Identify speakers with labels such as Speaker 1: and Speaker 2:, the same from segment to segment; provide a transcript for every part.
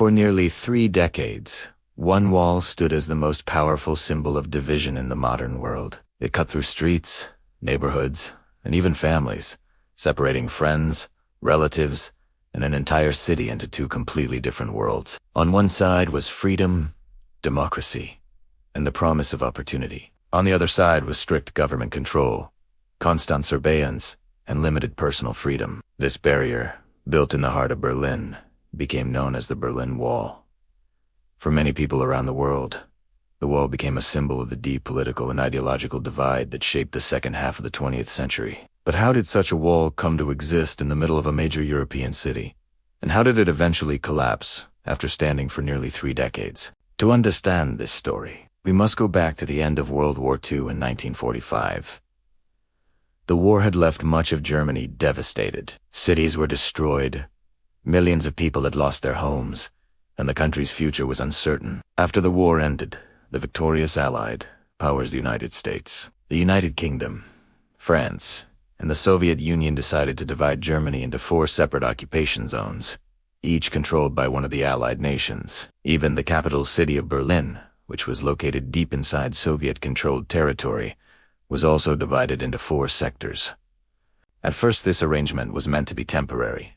Speaker 1: For nearly 3 decades, one wall stood as the most powerful symbol of division in the modern world. It cut through streets, neighborhoods, and even families, separating friends, relatives, and an entire city into two completely different worlds. On one side was freedom, democracy, and the promise of opportunity. On the other side was strict government control, constant surveillance, and limited personal freedom. This barrier, built in the heart of Berlin, became known as the Berlin Wall. For many people around the world, the wall became a symbol of the deep political and ideological divide that shaped the second half of the 20th century. But how did such a wall come to exist in the middle of a major European city? And how did it eventually collapse after standing for nearly 3 decades? To understand this story, we must go back to the end of World War II in 1945. The war had left much of Germany devastated. Cities were destroyed, millions of people had lost their homes, and the country's future was uncertain. After the war ended, the victorious Allied powers, the United States, the United Kingdom, France, and the Soviet Union decided to divide Germany into 4 separate occupation zones, each controlled by one of the Allied nations. Even the capital city of Berlin, which was located deep inside Soviet-controlled territory, was also divided into 4 sectors. At first, this arrangement was meant to be temporary,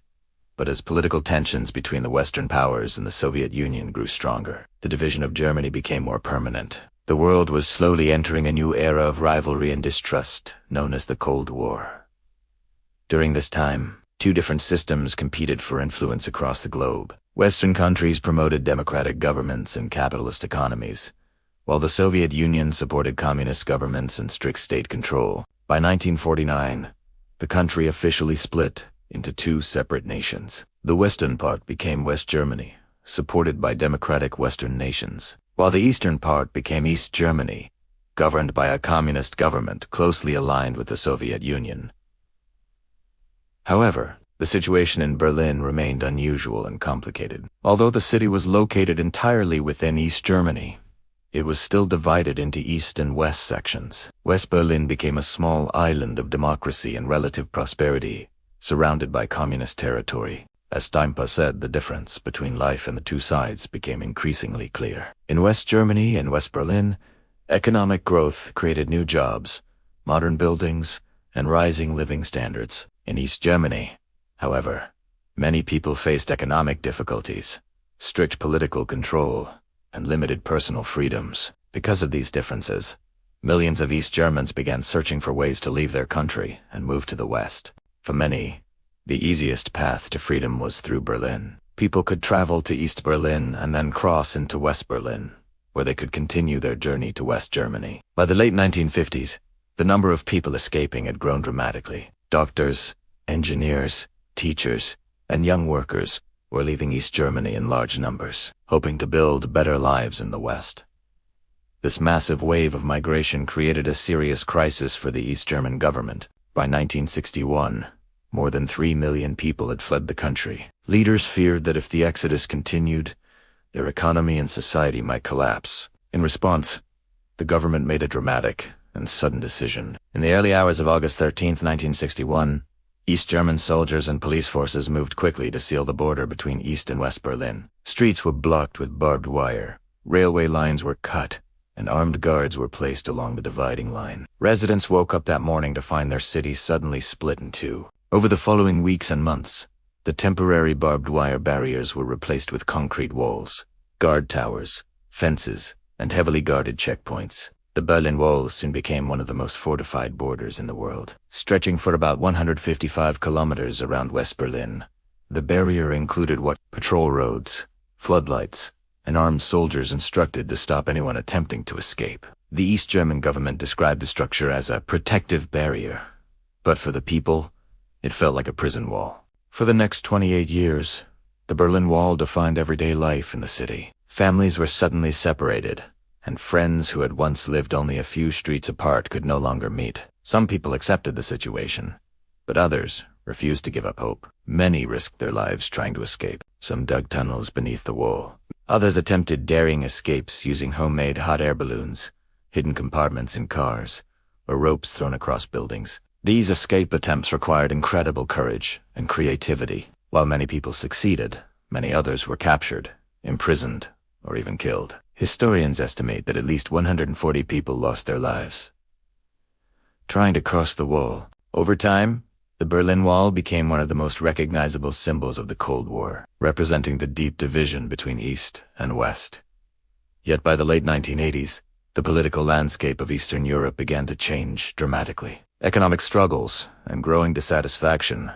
Speaker 1: but as political tensions between the Western powers and the Soviet Union grew stronger, the division of Germany became more permanent. The world was slowly entering a new era of rivalry and distrust, known as the Cold War. During this time, 2 different systems competed for influence across the globe. Western countries promoted democratic governments and capitalist economies, while the Soviet Union supported communist governments and strict state control. By 1949, the country officially split into 2 separate nations. The western part became West Germany, supported by democratic Western nations, while the eastern part became East Germany, governed by a communist government closely aligned with the Soviet Union. However, the situation in Berlin remained unusual and complicated. Although the city was located entirely within East Germany, it was still divided into East and West sections. West Berlin became a small island of democracy and relative prosperity, surrounded by communist territory. As time passed, the difference between life in the 2 sides became increasingly clear. In West Germany and West Berlin, economic growth created new jobs, modern buildings, and rising living standards. In East Germany, however, many people faced economic difficulties, strict political control, and limited personal freedoms. Because of these differences, millions of East Germans began searching for ways to leave their country and move to the West. For many, the easiest path to freedom was through Berlin. People could travel to East Berlin and then cross into West Berlin, where they could continue their journey to West Germany. By the late 1950s, the number of people escaping had grown dramatically. Doctors, engineers, teachers, and young workers were leaving East Germany in large numbers, hoping to build better lives in the West. This massive wave of migration created a serious crisis for the East German government. By 1961, more than 3 million people had fled the country. Leaders feared that if the exodus continued, their economy and society might collapse. In response, the government made a dramatic and sudden decision. In the early hours of August 13, 1961, East German soldiers and police forces moved quickly to seal the border between East and West Berlin. Streets were blocked with barbed wire, railway lines were cut, and armed guards were placed along the dividing line. Residents woke up that morning to find their city suddenly split in 2. Over the following weeks and months, the temporary barbed wire barriers were replaced with concrete walls, guard towers, fences, and heavily guarded checkpoints. The Berlin Wall soon became one of the most fortified borders in the world. Stretching for about 155 kilometers around West Berlin, the barrier included patrol roads, floodlights, and armed soldiers instructed to stop anyone attempting to escape. The East German government described the structure as a protective barrier, but for the people, it felt like a prison wall. For the next 28 years, the Berlin Wall defined everyday life in the city. Families were suddenly separated, and friends who had once lived only a few streets apart could no longer meet. Some people accepted the situation, but others refused to give up hope. Many risked their lives trying to escape. Some dug tunnels beneath the wall. Others attempted daring escapes using homemade hot air balloons, hidden compartments in cars, or ropes thrown across buildings. These escape attempts required incredible courage and creativity. While many people succeeded, many others were captured imprisoned, or even killed. Historians estimate that at least 140 people lost their lives trying to cross the wall. Over time, the Berlin Wall became one of the most recognizable symbols of the Cold War, representing the deep division between East and West. Yet by the late 1980s, the political landscape of Eastern Europe began to change dramatically. Economic struggles and growing dissatisfaction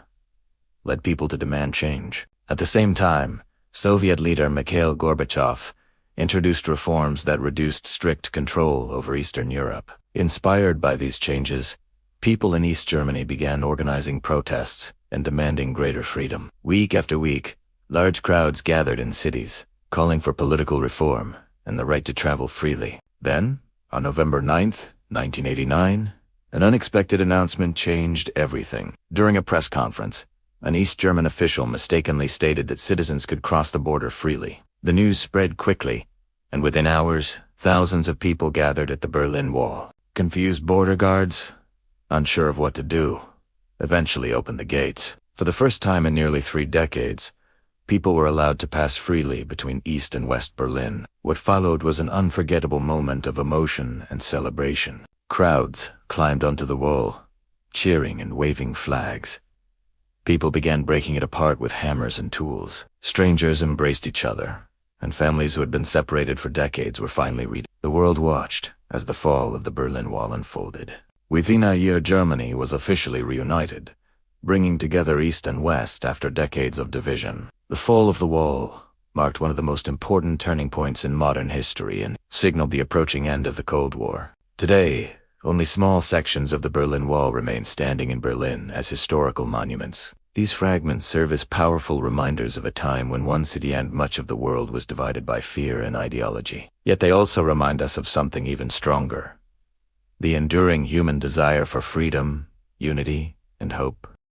Speaker 1: led people to demand change. At the same time, Soviet leader Mikhail Gorbachev introduced reforms that reduced strict control over Eastern Europe. Inspired by these changes, people in East Germany began organizing protests and demanding greater freedom. Week after week, large crowds gathered in cities, calling for political reform and the right to travel freely. Then, on November 9th, 1989, an unexpected announcement changed everything. During a press conference, an East German official mistakenly stated that citizens could cross the border freely. The news spread quickly, and within hours, thousands of people gathered at the Berlin Wall. Confused border guards, unsure of what to do, eventually opened the gates. For the first time in nearly 3 decades, people were allowed to pass freely between East and West Berlin. What followed was an unforgettable moment of emotion and celebration. Crowds climbed onto the wall, cheering and waving flags. People began breaking it apart with hammers and tools. Strangers embraced each other, and families who had been separated for decades were finally reunited. The world watched as the fall of the Berlin Wall unfolded. Within a year, Germany was officially reunited, bringing together East and West after decades of division. The fall of the wall marked one of the most important turning points in modern history and signaled the approaching end of the Cold War. Today, only small sections of the Berlin Wall remain standing in Berlin as historical monuments. These fragments serve as powerful reminders of a time when one city and much of the world was divided by fear and ideology. Yet they also remind us of something even stronger: the enduring human desire for freedom, unity, and hope.